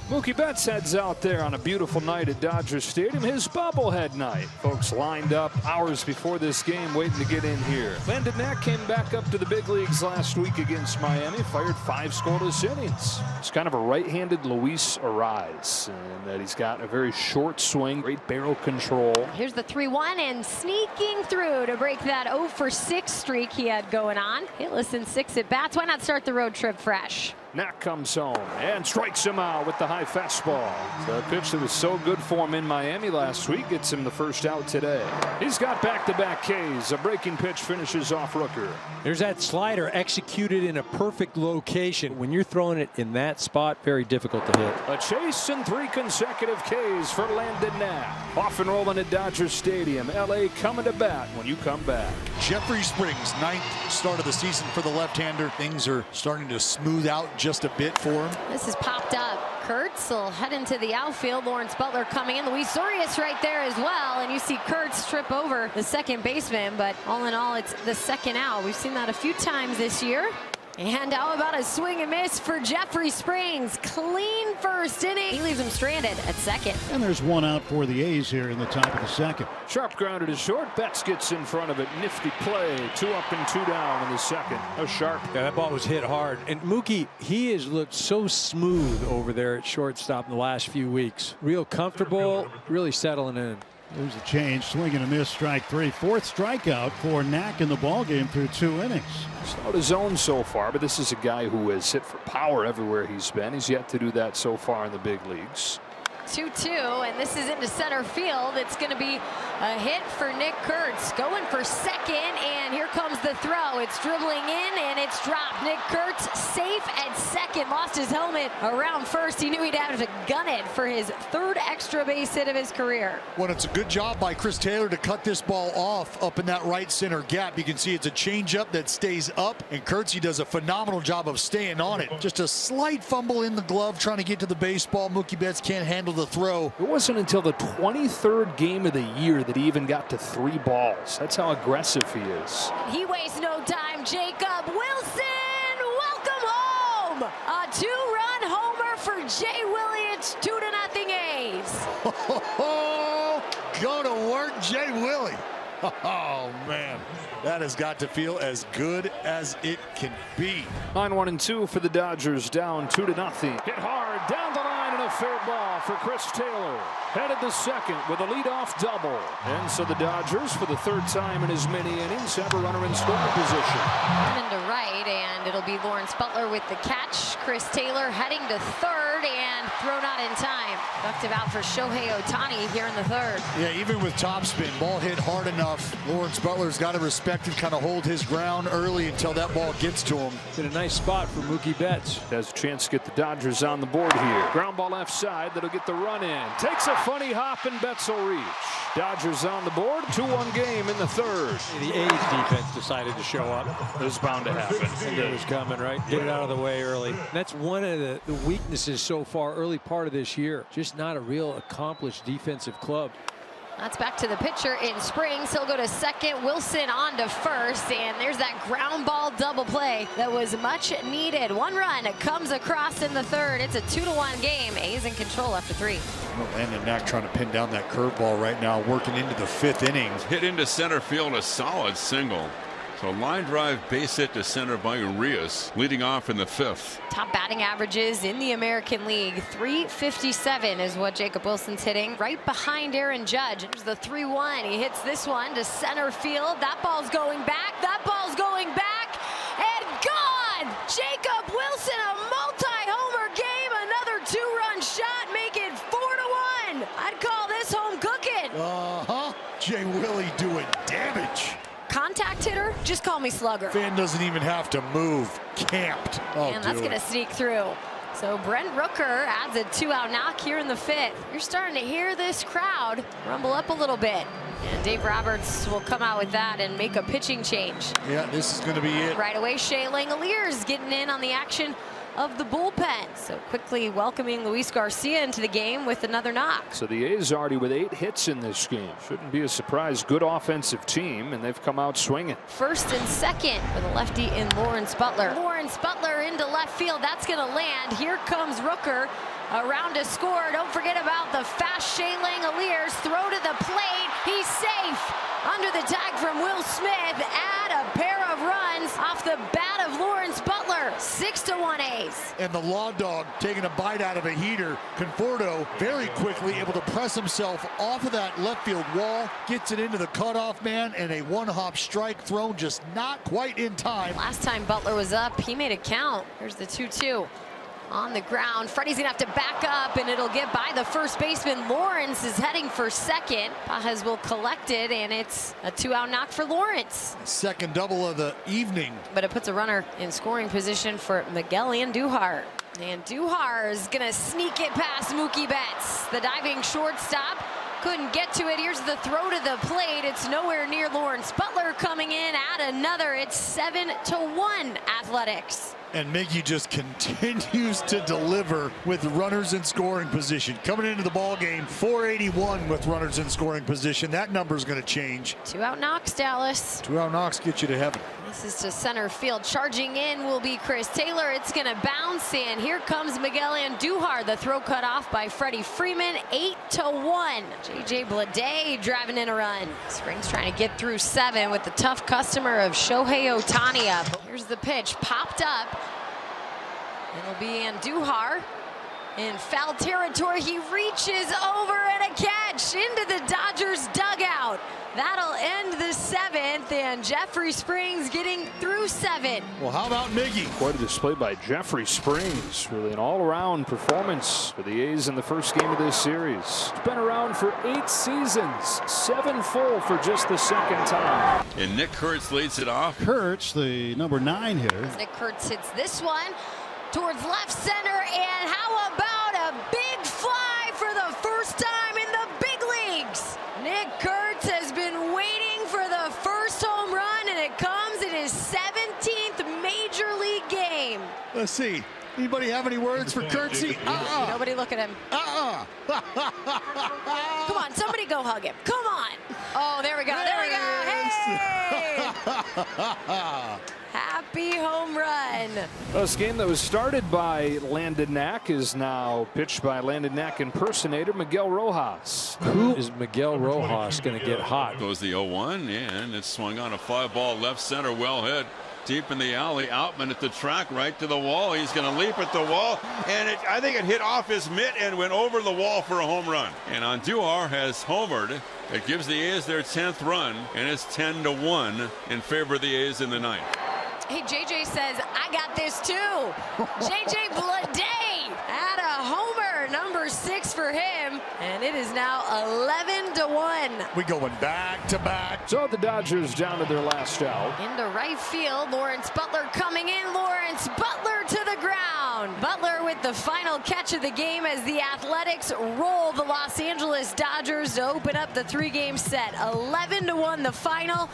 Mookie Betts heads out there on a beautiful night at Dodger Stadium, his bobblehead night. Folks lined up hours before this game waiting to get in here. Landon Knack came back up to the big leagues last week against Miami, fired 5 scoreless innings. It's kind of a right-handed Luis Ariz, and that he's got a very short swing, great barrel control. Here's the 3-1 and sneaking through to break that 0 for 6 streak he had going on. Hitless in 6 at bats. Why not start the road trip fresh? Knack comes home and strikes him out with the high fastball. The pitch that was so good for him in Miami last week gets him the first out today. He's got back-to-back Ks. A breaking pitch finishes off Rooker. There's that slider executed in a perfect location. When you're throwing it in that spot, very difficult to hit. A chase and 3 consecutive Ks for Landon Knack. Off and rolling at Dodger Stadium. LA coming to bat when you come back. Jeffrey Springs, 9th start of the season for the left-hander. Things are starting to smooth out just a bit for him. This has popped up. Kurtz will head into the outfield. Lawrence Butler coming in. Luis Urias right there as well. And you see Kurtz trip over the second baseman. But all in all, it's the second out. We've seen that a few times this year. And how about a swing and miss for Jeffrey Springs? Clean first inning. He leaves him stranded at second. And there's 1 out for the A's here in the top of the second. Sharp grounded to short. Betts gets in front of it. Nifty play. 2 up and 2 down in the second. That was sharp. Yeah, that ball was hit hard. And Mookie, he has looked so smooth over there at shortstop in the last few weeks. Real comfortable, really settling in. There's a change. Swing and a miss. Strike 3. 4th strikeout for Knack in the ballgame through 2 innings. Slowed his own so far, but this is a guy who has hit for power everywhere he's been. He's yet to do that so far in the big leagues. 2-2, and this is into center field. It's going to be a hit for Nick Kurtz. Going for second, and here comes the throw. It's dribbling in, and it's dropped. Nick Kurtz safe at second. Lost his helmet around first. He knew he'd have to gun it for his 3rd extra base hit of his career. Well, it's a good job by Chris Taylor to cut this ball off up in that right center gap. You can see it's a changeup that stays up, and Kurtz, he does a phenomenal job of staying on it. Just a slight fumble in the glove trying to get to the baseball. Mookie Betts can't handle the throw. It wasn't until the 23rd game of the year that he even got to 3 balls. That's how aggressive he is. He wastes no time. Jacob Wilson, welcome home. A 2-run homer for Jay Willie. It's 2-0 A's. Go to work, Jay Willie. Oh, man. That has got to feel as good as it can be. 9-1-2 for the Dodgers, down 2-0. Hit hard down the line and a fair ball for Chris Taylor. Headed to second with a leadoff double. And so the Dodgers, for the 3rd time in as many innings, have a runner in scoring position. Into right, and it'll be Lawrence Butler with the catch. Chris Taylor heading to 3rd and thrown out in time. Ducked out for Shohei Ohtani here in the 3rd. Yeah, even with topspin, ball hit hard enough. Lawrence Butler's got to respect and kind of hold his ground early until that ball gets to him. It's in a nice spot for Mookie Betts. Has a chance to get the Dodgers on the board here. Ground ball left side, that'll get the run in. Takes a funny hop and Betts will reach. Dodgers on the board, 2-1 game in the 3rd. The A's defense decided to show up. It was bound to happen. It was coming, right? Get it out of the way early. That's one of the weaknesses so far, early part of this year. Just not a real accomplished defensive club. That's back to the pitcher in Springs. He'll go to second. Wilson on to first. And there's that ground ball double play that was much needed. 1 run comes across in the 3rd. It's a 2-1 game. A's in control after 3. Well, Landon Knack trying to pin down that curveball right now, working into the 5th inning. Hit into center field, a solid single. So line drive base hit to center by Urias, leading off in the 5th. Top batting averages in the American League. .357 is what Jacob Wilson's hitting. Right behind Aaron Judge. There's the 3-1. He hits this one to center field. That ball's going back. That ball's going back. And gone! Jacob Wilson, a multi-homer game. Another 2-run shot. Make it 4-1. I'd call this home cooking. Jay Willie doing damage. Contact hitter, just call me slugger. Fan doesn't even have to move. Camped. And that's going to sneak through. So Brent Rooker adds a 2-out knock here in the 5th. You're starting to hear this crowd rumble up a little bit. And Dave Roberts will come out with that and make a pitching change. Yeah, this is going to be it. Right away, Shea Langoliers getting in on the action of the bullpen. So quickly welcoming Luis Garcia into the game with another knock. So the A's already with 8 hits in this game. Shouldn't be a surprise. Good offensive team, and they've come out swinging. First and second for the lefty in Lawrence Butler. Lawrence Butler into left field. That's going to land. Here comes Rooker. around to score. Don't forget about the fast Shea Langoliers. Throw to the plate. He's safe. Under the tag from Will Smith. Add a pair of runs off the bat of Lawrence Butler. 6-1 A's. And the Law Dog taking a bite out of a heater. Conforto very quickly able to press himself off of that left field wall. Gets it into the cutoff man, and a one-hop strike thrown just not quite in time. Last time Butler was up, he made it count. Here's the 2-2. On the ground, Freddie's gonna have to back up, and it'll get by the first baseman. Lawrence is heading for second. Pajes will collect it, and it's a 2-out knock for Lawrence. Second double of the evening. But it puts a runner in scoring position for Miguel Andujar. And Andujar is gonna sneak it past Mookie Betts. The diving shortstop couldn't get to it. Here's the throw to the plate. It's nowhere near Lawrence Butler coming in. Add another. It's 7-1 Athletics. And Miggy just continues to deliver with runners in scoring position. Coming into the ball game, 481 with runners in scoring position. That number is going to change. 2-out knocks, Dallas. 2-out knocks get you to heaven. This is to center field. Charging in will be Chris Taylor. It's going to bounce in. Here comes Miguel Andujar. The throw cut off by Freddie Freeman. 8-1. J.J. Bleday driving in a run. Springs trying to get through 7 with the tough customer of Shohei Ohtani up. Here's the pitch. Popped up. It'll be Andujar in foul territory. He reaches over and a catch into the Dodgers dugout. That'll end the 7th, and Jeffrey Springs getting through 7. Well, how about Miggy? Quite a display by Jeffrey Springs. Really an all-around performance for the A's in the first game of this series. It's been around for 8 seasons, 7 full for just the second time. And Nick Kurtz leads it off. Kurtz, the number 9 hitter. Nick Kurtz hits this one towards left center, and how about a big fly for the first time in the big leagues? Nick Kurtz has been waiting for the first home run, and it comes in his 17th major league game. Let's see. Anybody have any words for Kurtzy? Nobody look at him. Come on, somebody go hug him. Come on. Oh, there we go. There we go. Hey! Happy home run. This game that was started by Landon Knack is now pitched by Landon Knack impersonator Miguel Rojas. Who is Miguel Rojas going to get hot? Goes the 0-1, and it's swung on a fly ball left center, well hit. Deep in the alley, Outman at the track, right to the wall. He's going to leap at the wall, and I think it hit off his mitt and went over the wall for a home run. And Andujar has homered. It gives the A's their 10th run, and it's 10-1 in favor of the A's in the 9th. Hey, JJ says, I got this too. JJ Bleday had a homer, number 6 for him, and it is now 11-1. We going back to back. So the Dodgers down to their last out. Into right field, Lawrence Butler coming in. Lawrence Butler to the ground. Butler with the final catch of the game as the Athletics roll the Los Angeles Dodgers to open up the 3-game set. 11-1 the final.